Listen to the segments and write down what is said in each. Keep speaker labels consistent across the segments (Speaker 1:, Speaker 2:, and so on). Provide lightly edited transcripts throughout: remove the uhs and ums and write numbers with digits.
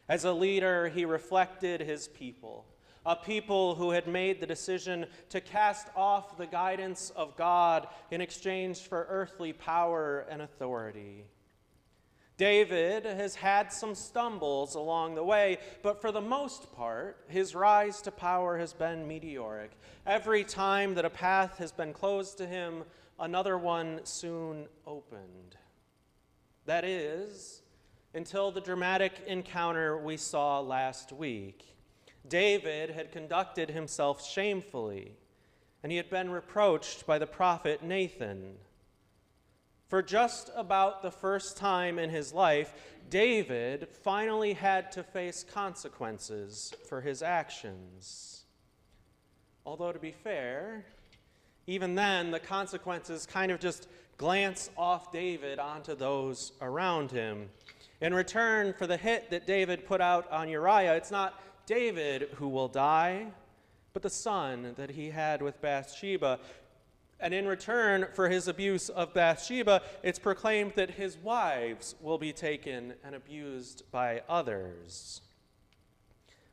Speaker 1: As a leader, he reflected his people, a people who had made the decision to cast off the guidance of God in exchange for earthly power and authority. David has had some stumbles along the way, but for the most part, his rise to power has been meteoric. Every time that a path has been closed to him, another one soon opened. That is, until the dramatic encounter we saw last week. David had conducted himself shamefully, and he had been reproached by the prophet Nathan. For just about the first time in his life, David finally had to face consequences for his actions. Although, to be fair, even then, the consequences kind of just glance off David onto those around him. In return for the hit that David put out on Uriah, it's not David who will die, but the son that he had with Bathsheba. And in return for his abuse of Bathsheba, it's proclaimed that his wives will be taken and abused by others.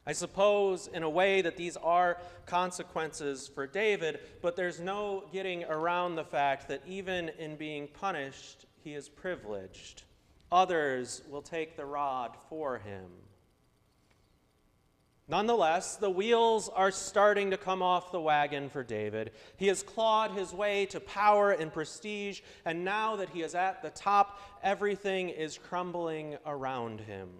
Speaker 1: I suppose, in a way, that these are consequences for David, but there's no getting around the fact that even in being punished, he is privileged. Others will take the rod for him. Nonetheless, the wheels are starting to come off the wagon for David. He has clawed his way to power and prestige, and now that he is at the top, everything is crumbling around him.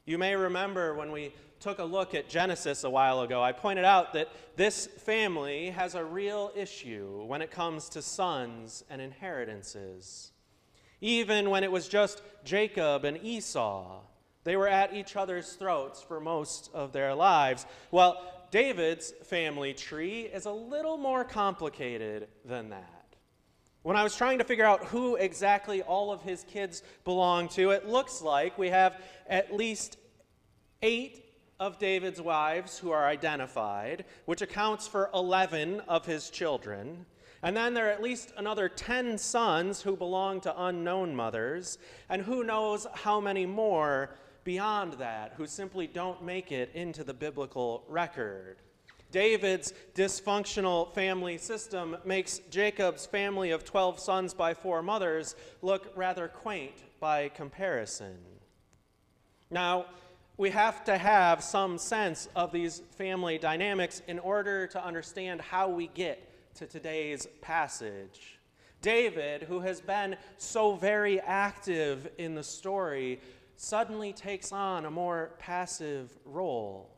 Speaker 1: You may remember when we took a look at Genesis a while ago, I pointed out that this family has a real issue when it comes to sons and inheritances. Even when it was just Jacob and Esau, they were at each other's throats for most of their lives. Well, David's family tree is a little more complicated than that. When I was trying to figure out who exactly all of his kids belong to, it looks like we have at least 8 of David's wives who are identified, which accounts for 11 of his children. And then there are at least another 10 sons who belong to unknown mothers, and who knows how many more beyond that who simply don't make it into the biblical record. David's dysfunctional family system makes Jacob's family of 12 sons by 4 mothers look rather quaint by comparison. Now, we have to have some sense of these family dynamics in order to understand how we get to today's passage. David, who has been so very active in the story, suddenly takes on a more passive role.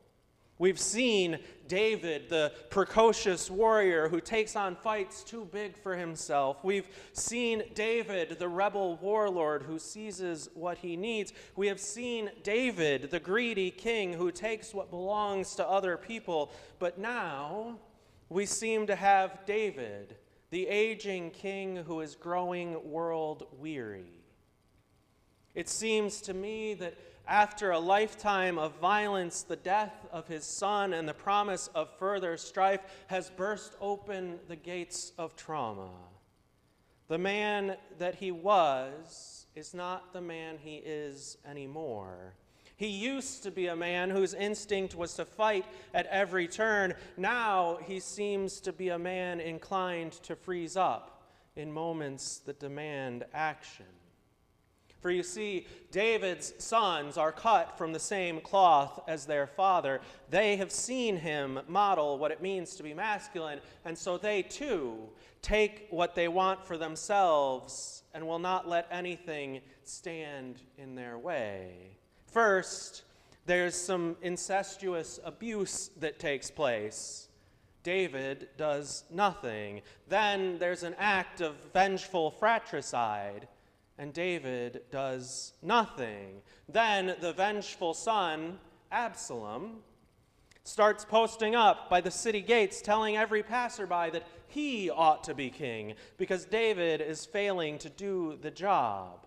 Speaker 1: We've seen David, the precocious warrior who takes on fights too big for himself. We've seen David, the rebel warlord who seizes what he needs. We have seen David, the greedy king who takes what belongs to other people. But now we seem to have David, the aging king who is growing world weary. It seems to me that after a lifetime of violence, the death of his son and the promise of further strife has burst open the gates of trauma. The man that he was is not the man he is anymore. He used to be a man whose instinct was to fight at every turn. Now he seems to be a man inclined to freeze up in moments that demand action. For you see, David's sons are cut from the same cloth as their father. They have seen him model what it means to be masculine, and so they too take what they want for themselves and will not let anything stand in their way. First, there's some incestuous abuse that takes place. David does nothing. Then there's an act of vengeful fratricide, and David does nothing. Then the vengeful son, Absalom, starts posting up by the city gates telling every passerby that he ought to be king because David is failing to do the job.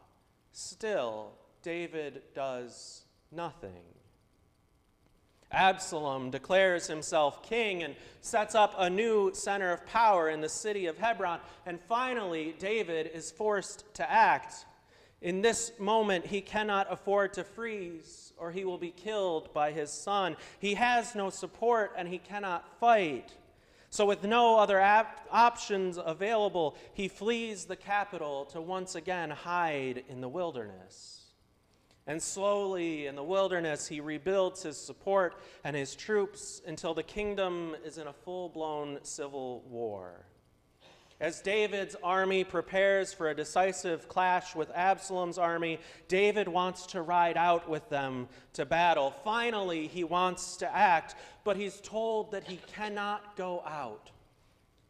Speaker 1: Still, David does nothing. Absalom declares himself king and sets up a new center of power in the city of Hebron. And finally, David is forced to act. In this moment, he cannot afford to freeze, or he will be killed by his son. He has no support, and he cannot fight. So with no other options available, he flees the capital to once again hide in the wilderness. And slowly in the wilderness, he rebuilds his support and his troops until the kingdom is in a full-blown civil war. As David's army prepares for a decisive clash with Absalom's army, David wants to ride out with them to battle. Finally, he wants to act, but he's told that he cannot go out.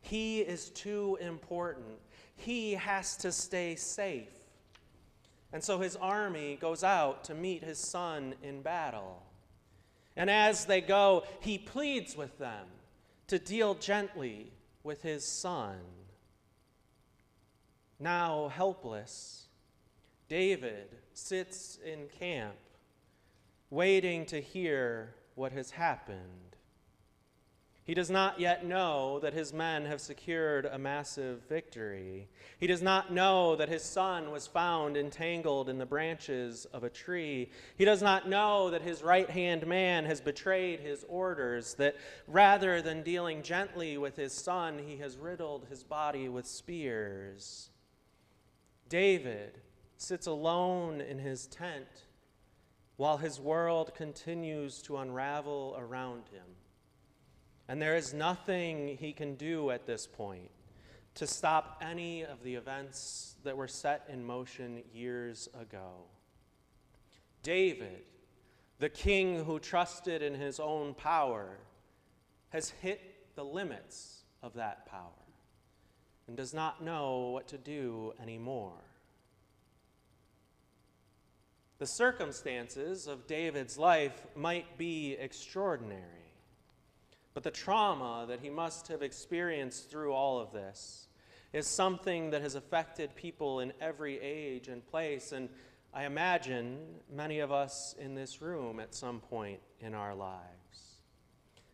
Speaker 1: He is too important. He has to stay safe. And so his army goes out to meet his son in battle. And as they go, he pleads with them to deal gently with his son. Now helpless, David sits in camp, waiting to hear what has happened. He does not yet know that his men have secured a massive victory. He does not know that his son was found entangled in the branches of a tree. He does not know that his right-hand man has betrayed his orders, that rather than dealing gently with his son, he has riddled his body with spears. David sits alone in his tent while his world continues to unravel around him. And there is nothing he can do at this point to stop any of the events that were set in motion years ago. David, the king who trusted in his own power, has hit the limits of that power and does not know what to do anymore. The circumstances of David's life might be extraordinary, but the trauma that he must have experienced through all of this is something that has affected people in every age and place, and I imagine many of us in this room at some point in our lives.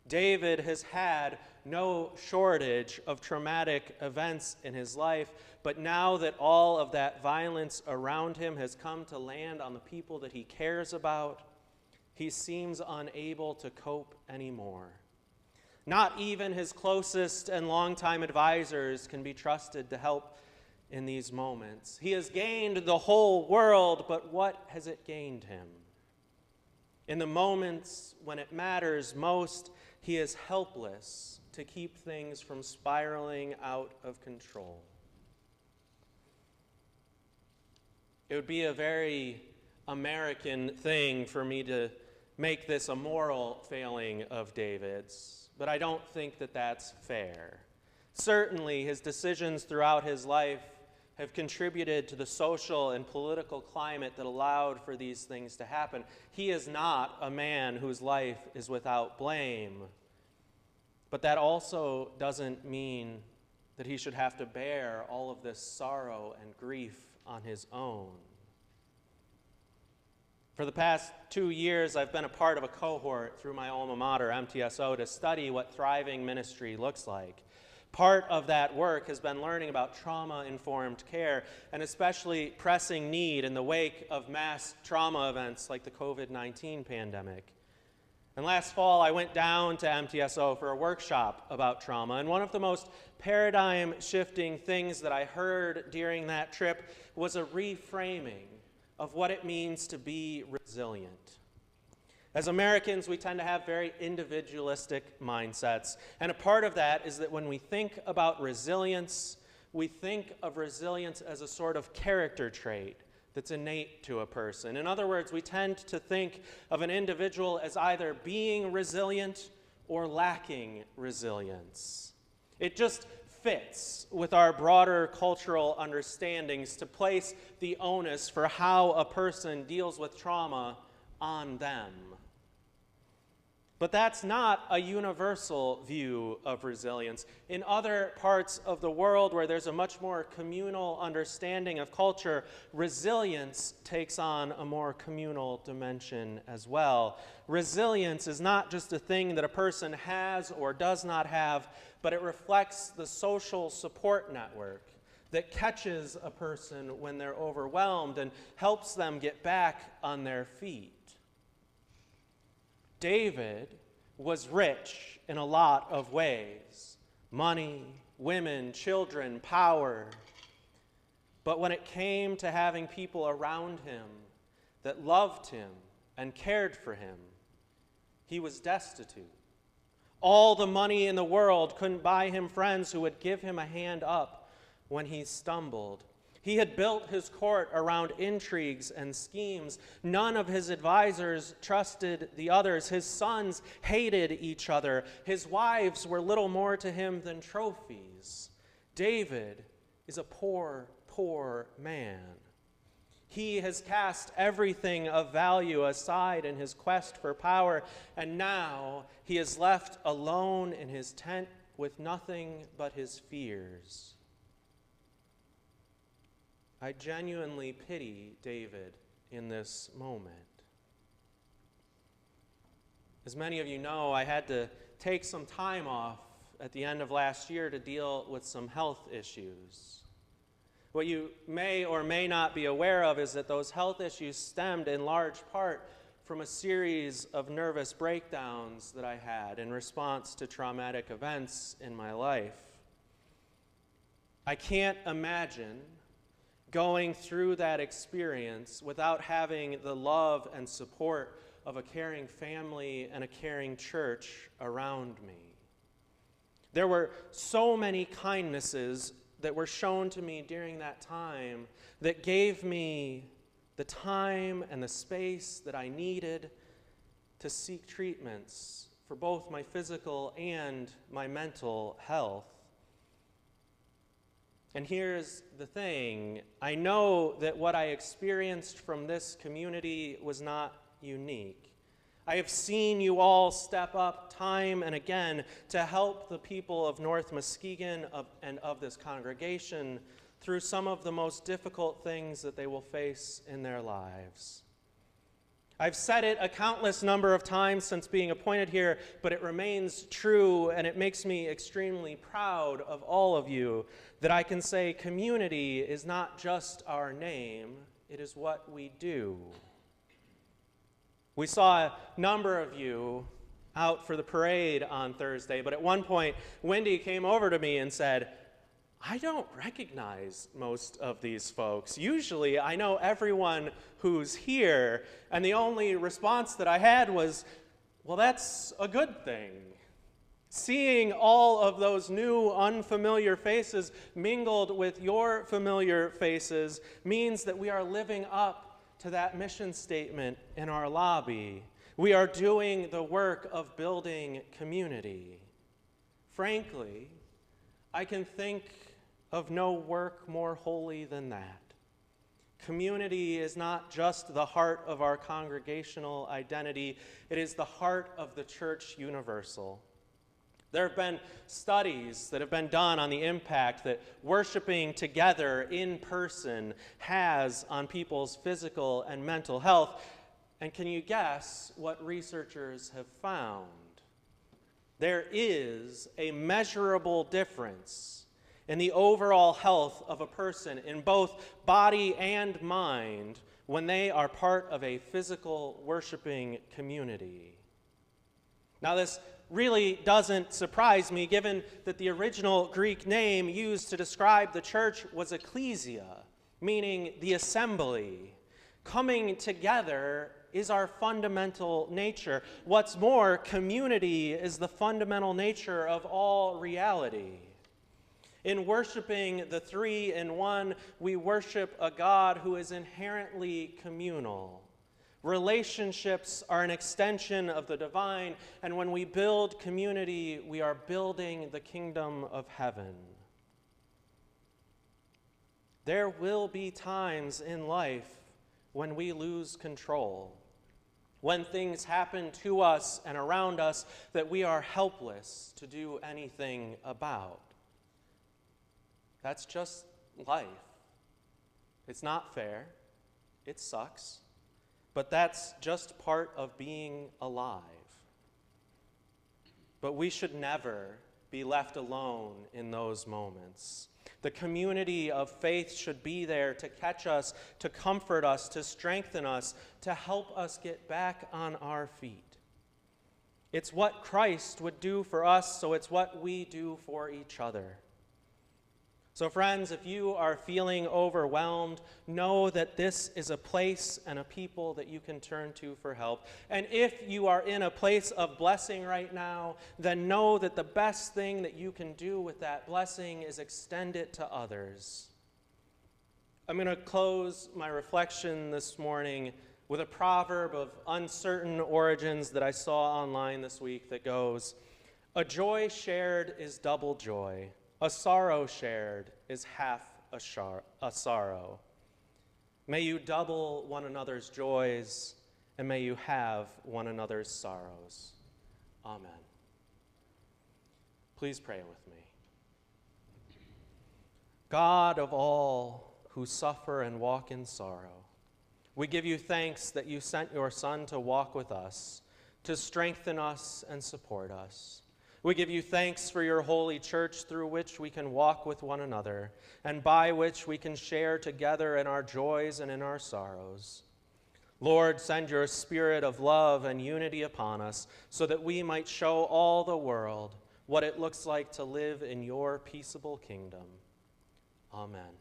Speaker 1: David has had no shortage of traumatic events in his life, but now that all of that violence around him has come to land on the people that he cares about, he seems unable to cope anymore. Not even his closest and longtime advisors can be trusted to help in these moments. He has gained the whole world, but what has it gained him? In the moments when it matters most, he is helpless to keep things from spiraling out of control. It would be a very American thing for me to make this a moral failing of David's, but I don't think that that's fair. Certainly, his decisions throughout his life have contributed to the social and political climate that allowed for these things to happen. He is not a man whose life is without blame, but that also doesn't mean that he should have to bear all of this sorrow and grief on his own. For the past 2 years, I've been a part of a cohort through my alma mater, MTSO, to study what thriving ministry looks like. Part of that work has been learning about trauma-informed care, and especially pressing need in the wake of mass trauma events like the COVID-19 pandemic. And last fall, I went down to MTSO for a workshop about trauma, and one of the most paradigm-shifting things that I heard during that trip was a reframing of what it means to be resilient. As Americans, we tend to have very individualistic mindsets, and a part of that is that when we think about resilience, we think of resilience as a sort of character trait that's innate to a person. In other words, we tend to think of an individual as either being resilient or lacking resilience. It just fits with our broader cultural understandings to place the onus for how a person deals with trauma on them. But that's not a universal view of resilience. In other parts of the world where there's a much more communal understanding of culture, resilience takes on a more communal dimension as well. Resilience is not just a thing that a person has or does not have, but it reflects the social support network that catches a person when they're overwhelmed and helps them get back on their feet. David was rich in a lot of ways: money, women, children, power. But when it came to having people around him that loved him and cared for him, he was destitute. All the money in the world couldn't buy him friends who would give him a hand up when he stumbled. He had built his court around intrigues and schemes. None of his advisors trusted the others. His sons hated each other. His wives were little more to him than trophies. David is a poor man. He has cast everything of value aside in his quest for power, and now he is left alone in his tent with nothing but his fears. I genuinely pity David in this moment. As many of you know, I had to take some time off at the end of last year to deal with some health issues. What you may or may not be aware of is that those health issues stemmed in large part from a series of nervous breakdowns that I had in response to traumatic events in my life. I can't imagine going through that experience without having the love and support of a caring family and a caring church around me. There were so many kindnesses that were shown to me during that time that gave me the time and the space that I needed to seek treatments for both my physical and my mental health. And here's the thing: I know that what I experienced from this community was not unique. I have seen you all step up time and again to help the people of North Muskegon and of this congregation through some of the most difficult things that they will face in their lives. I've said it a countless number of times since being appointed here, but it remains true, and it makes me extremely proud of all of you that I can say community is not just our name, it is what we do. We saw a number of you out for the parade on Thursday, but at one point, Wendy came over to me and said, "I don't recognize most of these folks. Usually, I know everyone who's here." And the only response that I had was, "Well, that's a good thing." Seeing all of those new, unfamiliar faces mingled with your familiar faces means that we are living up to that mission statement in our lobby. We are doing the work of building community. Frankly, I can think of no work more holy than that. Community is not just the heart of our congregational identity, it is the heart of the Church Universal. There have been studies that have been done on the impact that worshiping together in person has on people's physical and mental health. And can you guess what researchers have found? There is a measurable difference in the overall health of a person in both body and mind when they are part of a physical worshiping community. Now, this really doesn't surprise me, given that the original Greek name used to describe the church was ecclesia, meaning the assembly. Coming together is our fundamental nature. What's more, community is the fundamental nature of all reality. In worshiping the Three in One, we worship a God who is inherently communal. Relationships are an extension of the divine, and when we build community, we are building the kingdom of heaven. There will be times in life when we lose control, when things happen to us and around us that we are helpless to do anything about. That's just life. It's not fair. It sucks. But that's just part of being alive. But we should never be left alone in those moments. The community of faith should be there to catch us, to comfort us, to strengthen us, to help us get back on our feet. It's what Christ would do for us, so it's what we do for each other. So friends, if you are feeling overwhelmed, know that this is a place and a people that you can turn to for help. And if you are in a place of blessing right now, then know that the best thing that you can do with that blessing is extend it to others. I'm going to close my reflection this morning with a proverb of uncertain origins that I saw online this week that goes, "A joy shared is double joy. A sorrow shared is half a sorrow." May you double one another's joys, and may you have one another's sorrows. Amen. Please pray with me. God of all who suffer and walk in sorrow, we give you thanks that you sent your Son to walk with us, to strengthen us and support us. We give you thanks for your holy church through which we can walk with one another and by which we can share together in our joys and in our sorrows. Lord, send your spirit of love and unity upon us so that we might show all the world what it looks like to live in your peaceable kingdom. Amen.